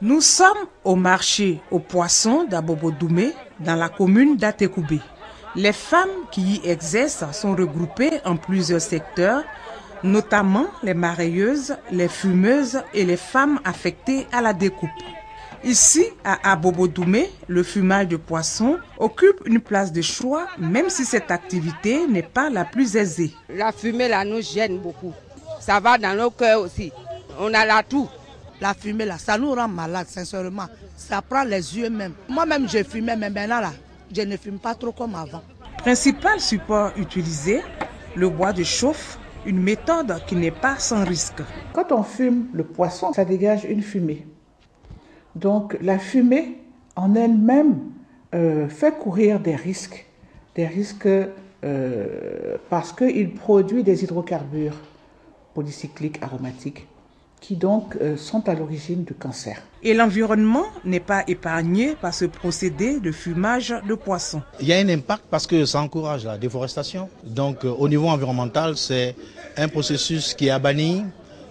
Nous sommes au marché aux poissons d'Abobo-Doumé, dans la commune d'Atekoubé. Les femmes qui y exercent sont regroupées en plusieurs secteurs, notamment les marailleuses, les fumeuses et les femmes affectées à la découpe. Ici, à Abobo-Doumé, le fumage de poisson occupe une place de choix, même si cette activité n'est pas la plus aisée. La fumée là nous gêne beaucoup. Ça va dans nos cœurs aussi. On a la toux. La fumée là, ça nous rend malade, sincèrement. Ça prend les yeux même. Moi-même, je fumais, mais maintenant là, je ne fume pas trop comme avant. Principal support utilisé, le bois de chauffe, une méthode qui n'est pas sans risque. Quand on fume le poisson, ça dégage une fumée. Donc la fumée en elle-même fait courir des risques parce qu'il produit des hydrocarbures polycycliques aromatiques qui donc sont à l'origine du cancer. Et l'environnement n'est pas épargné par ce procédé de fumage de poisson. Il y a un impact parce que ça encourage la déforestation. Donc au niveau environnemental, c'est un processus qui est à bannir.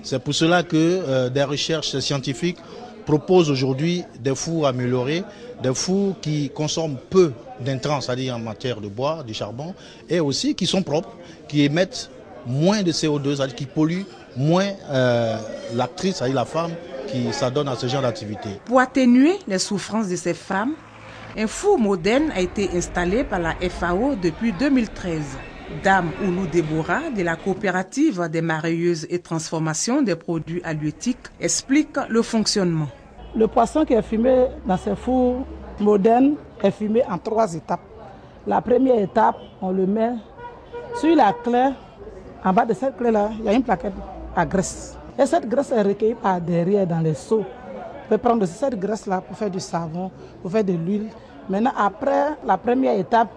C'est pour cela que des recherches scientifiques proposent aujourd'hui des fours améliorés, des fours qui consomment peu d'intrants, c'est-à-dire en matière de bois, de charbon, et aussi qui sont propres, qui émettent moins de CO2, c'est-à-dire qui polluent moins l'actrice, c'est-à-dire la femme, qui s'adonne à ce genre d'activité. Pour atténuer les souffrances de ces femmes, un four moderne a été installé par la FAO depuis 2013. Dame Oulou Déborah de la coopérative des marailleuses et transformation des produits halieutiques explique le fonctionnement. Le poisson qui est fumé dans ces fours modernes est fumé en 3 étapes. La première étape, on le met sur la claie. En bas de cette clé-là, il y a une plaquette à graisse. Et cette graisse est recueillie par derrière dans les seaux. On peut prendre cette graisse-là pour faire du savon, pour faire de l'huile. Maintenant, après la première étape,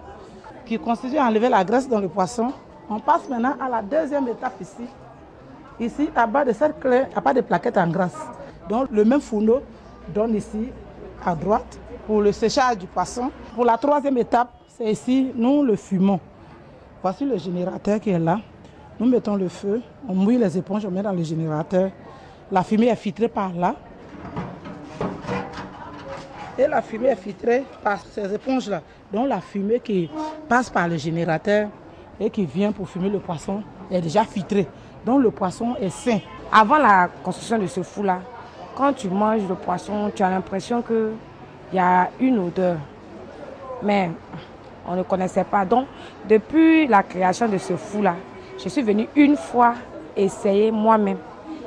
qui consiste à enlever la graisse dans le poisson, on passe maintenant à la deuxième étape ici. Ici, à bas de cette clé, il n'y a pas de plaquette en graisse. Donc, le même fourneau donne ici, à droite, pour le séchage du poisson. Pour la troisième étape, c'est ici, nous le fumons. Voici le générateur qui est là. Nous mettons le feu, on mouille les éponges, on met dans le générateur. La fumée est filtrée par là. Et la fumée est filtrée par ces éponges-là. Donc la fumée qui passe par le générateur et qui vient pour fumer le poisson est déjà filtrée. Donc le poisson est sain. Avant la construction de ce four-là, quand tu manges le poisson, tu as l'impression qu'il y a une odeur. Mais on ne connaissait pas. Donc depuis la création de ce four-là, je suis venue une fois essayer moi-même.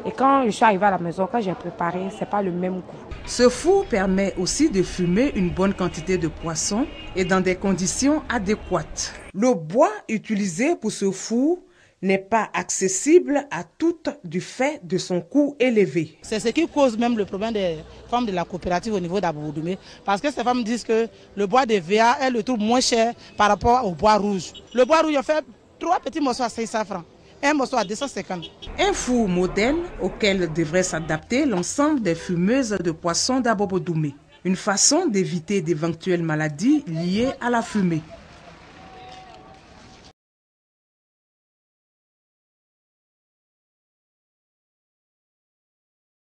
Et quand je suis arrivée à la maison, quand j'ai préparé, ce n'est pas le même goût. Ce four permet aussi de fumer une bonne quantité de poisson et dans des conditions adéquates. Le bois utilisé pour ce four n'est pas accessible à toutes du fait de son coût élevé. C'est ce qui cause même le problème des femmes de la coopérative au niveau d'Abobo-Doumé. Parce que ces femmes disent que le bois de VA, elles le trouvent moins cher par rapport au bois rouge. Le bois rouge, on fait 3 petits morceaux à 500 francs. Un morceau à 250. Un four moderne auquel devrait s'adapter l'ensemble des fumeuses de poissons d'Abobo-Doumé. Une façon d'éviter d'éventuelles maladies liées à la fumée.